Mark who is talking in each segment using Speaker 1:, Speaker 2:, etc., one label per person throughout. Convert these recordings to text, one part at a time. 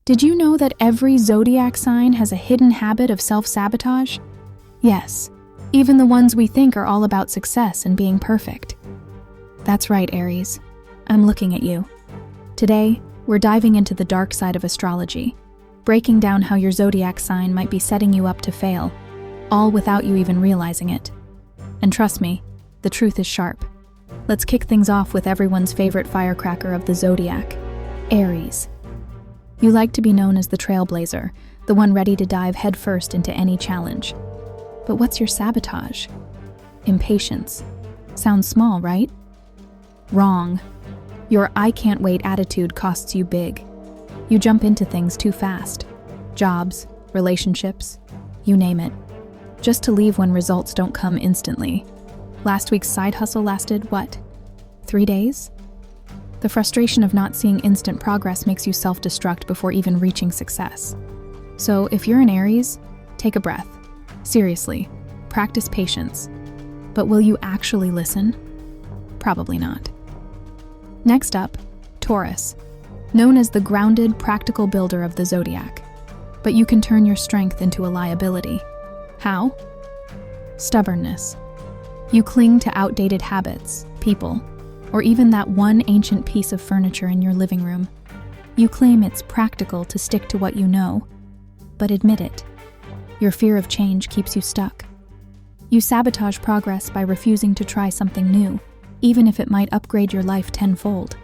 Speaker 1: Did you know that every zodiac sign has a hidden habit of self-sabotage? Yes, even the ones we think are all about success and being perfect. That's right, Aries. I'm looking at you. Today, we're diving into the dark side of astrology, breaking down how your zodiac sign might be setting you up to fail, all without you even realizing it. And trust me, the truth is sharp. Let's kick things off with everyone's favorite firecracker of the zodiac, Aries. You like to be known as the trailblazer, the one ready to dive headfirst into any challenge. But what's your sabotage? Impatience. Sounds small, right? Wrong. Your I can't wait attitude costs you big. You jump into things too fast. Jobs, relationships, you name it. Just to leave when results don't come instantly. Last week's side hustle lasted, what, 3 days? The frustration of not seeing instant progress makes you self-destruct before even reaching success. So if you're an Aries, take a breath. Seriously, practice patience. But will you actually listen? Probably not. Next up, Taurus, known as the grounded, practical builder of the zodiac. But you can turn your strength into a liability. How? Stubbornness. You cling to outdated habits, people, or even that one ancient piece of furniture in your living room. You claim it's practical to stick to what you know, but admit it. Your fear of change keeps you stuck. You sabotage progress by refusing to try something new, even if it might upgrade your life tenfold.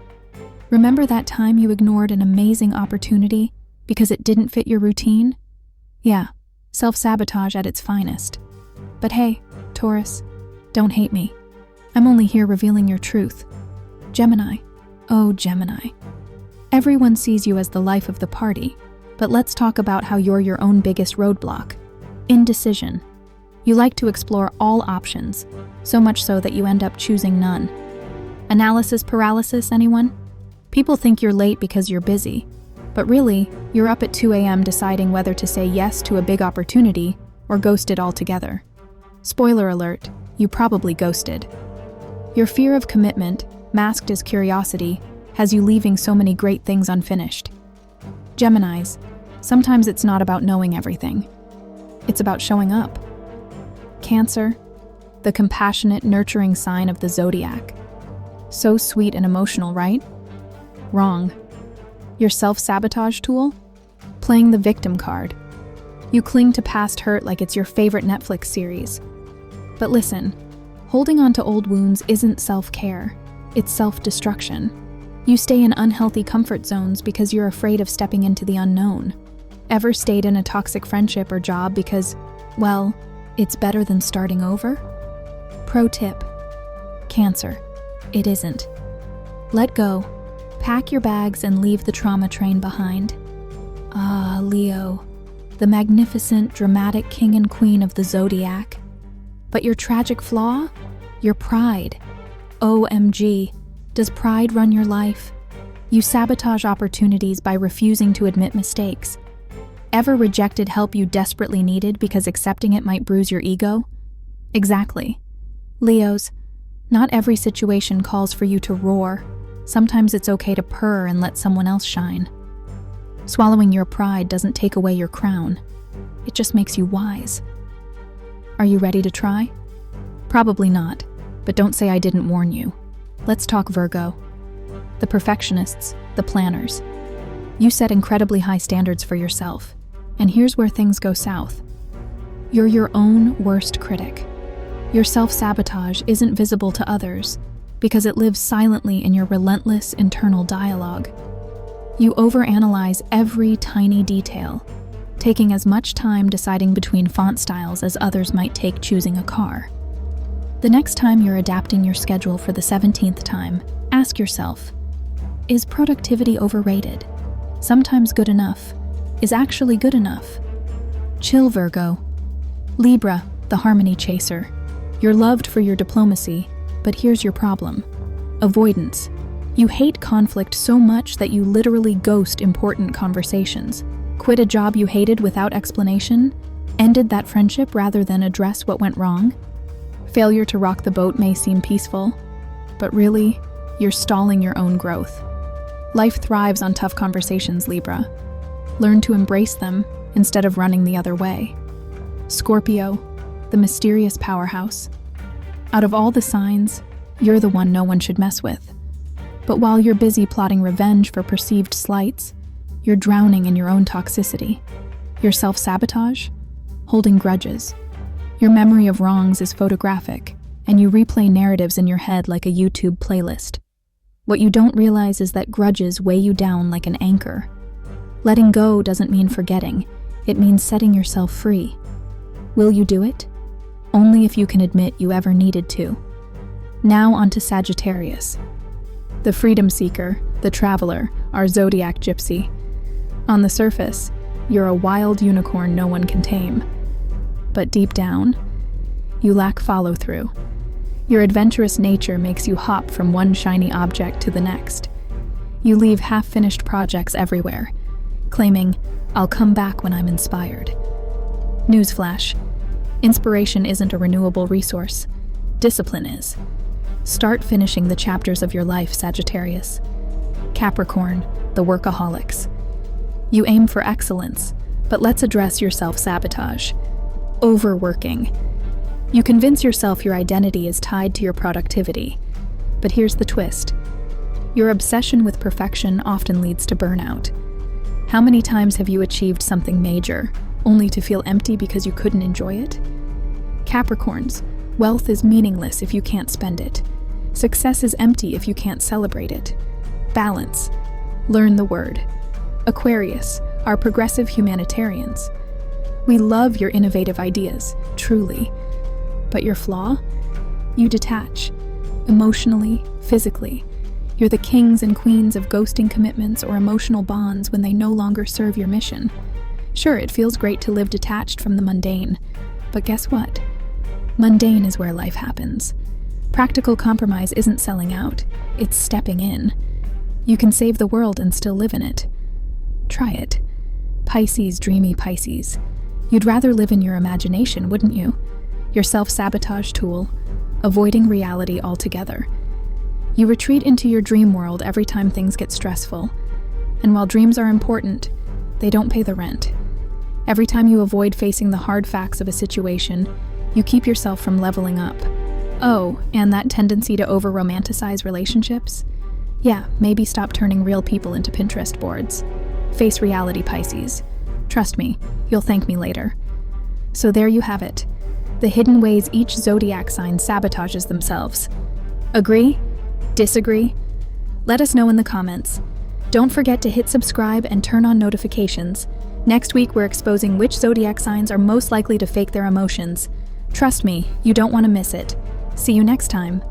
Speaker 1: Remember that time you ignored an amazing opportunity because it didn't fit your routine? Yeah, self-sabotage at its finest. But hey, Taurus, don't hate me. I'm only here revealing your truth. Gemini. Oh, Gemini. Everyone sees you as the life of the party, but let's talk about how you're your own biggest roadblock. Indecision. You like to explore all options, so much so that you end up choosing none. Analysis paralysis, anyone? People think you're late because you're busy, but really, you're up at 2 a.m. deciding whether to say yes to a big opportunity or ghost it altogether. Spoiler alert, you probably ghosted. Your fear of commitment, masked as curiosity, has you leaving so many great things unfinished. Geminis, sometimes it's not about knowing everything. It's about showing up. Cancer, the compassionate, nurturing sign of the zodiac. So sweet and emotional, right? Wrong. Your self-sabotage tool? Playing the victim card. You cling to past hurt like it's your favorite Netflix series. But listen, holding on to old wounds isn't self-care. It's self-destruction. You stay in unhealthy comfort zones because you're afraid of stepping into the unknown. Ever stayed in a toxic friendship or job because, well, it's better than starting over? Pro tip. Cancer. It isn't. Let go. Pack your bags and leave the trauma train behind. Ah, Leo. The magnificent, dramatic king and queen of the zodiac. But your tragic flaw? Your pride. OMG, does pride run your life? You sabotage opportunities by refusing to admit mistakes. Ever rejected help you desperately needed because accepting it might bruise your ego? Exactly. Leos, not every situation calls for you to roar. Sometimes it's okay to purr and let someone else shine. Swallowing your pride doesn't take away your crown. It just makes you wise. Are you ready to try? Probably not. But don't say I didn't warn you. Let's talk Virgo. The perfectionists, the planners. You set incredibly high standards for yourself, and here's where things go south. You're your own worst critic. Your self-sabotage isn't visible to others because it lives silently in your relentless internal dialogue. You overanalyze every tiny detail, taking as much time deciding between font styles as others might take choosing a car. The next time you're adapting your schedule for the 17th time, ask yourself, is productivity overrated? Sometimes good enough is actually good enough. Chill, Virgo. Libra, the harmony chaser. You're loved for your diplomacy, but here's your problem. Avoidance. You hate conflict so much that you literally ghost important conversations. Quit a job you hated without explanation? Ended that friendship rather than address what went wrong? Failure to rock the boat may seem peaceful, but really, you're stalling your own growth. Life thrives on tough conversations, Libra. Learn to embrace them instead of running the other way. Scorpio, the mysterious powerhouse. Out of all the signs, you're the one no one should mess with. But while you're busy plotting revenge for perceived slights, you're drowning in your own toxicity. Your self-sabotage? Holding grudges. Your memory of wrongs is photographic, and you replay narratives in your head like a YouTube playlist. What you don't realize is that grudges weigh you down like an anchor. Letting go doesn't mean forgetting, it means setting yourself free. Will you do it? Only if you can admit you ever needed to. Now onto Sagittarius. The freedom seeker, the traveler, our Zodiac gypsy. On the surface, you're a wild unicorn no one can tame. But deep down, you lack follow-through. Your adventurous nature makes you hop from one shiny object to the next. You leave half-finished projects everywhere, claiming, "I'll come back when I'm inspired." Newsflash: inspiration isn't a renewable resource. Discipline is. Start finishing the chapters of your life, Sagittarius. Capricorn, the workaholics. You aim for excellence, but let's address your self-sabotage. Overworking. You convince yourself your identity is tied to your productivity. But here's the twist. Your obsession with perfection often leads to burnout. How many times have you achieved something major, only to feel empty because you couldn't enjoy it? Capricorns, wealth is meaningless if you can't spend it. Success is empty if you can't celebrate it. Balance. Learn the word. Aquarius, our progressive humanitarians. We love your innovative ideas, truly. But your flaw? You detach. Emotionally, physically. You're the kings and queens of ghosting commitments or emotional bonds when they no longer serve your mission. Sure, it feels great to live detached from the mundane, but guess what? Mundane is where life happens. Practical compromise isn't selling out, it's stepping in. You can save the world and still live in it. Try it. Pisces, dreamy Pisces. You'd rather live in your imagination, wouldn't you? Your self-sabotage tool, avoiding reality altogether. You retreat into your dream world every time things get stressful. And while dreams are important, they don't pay the rent. Every time you avoid facing the hard facts of a situation, you keep yourself from leveling up. Oh, and that tendency to over-romanticize relationships? Yeah, maybe stop turning real people into Pinterest boards. Face reality, Pisces. Trust me, you'll thank me later. So there you have it. The hidden ways each zodiac sign sabotages themselves. Agree? Disagree? Let us know in the comments. Don't forget to hit subscribe and turn on notifications. Next week, we're exposing which zodiac signs are most likely to fake their emotions. Trust me, you don't want to miss it. See you next time.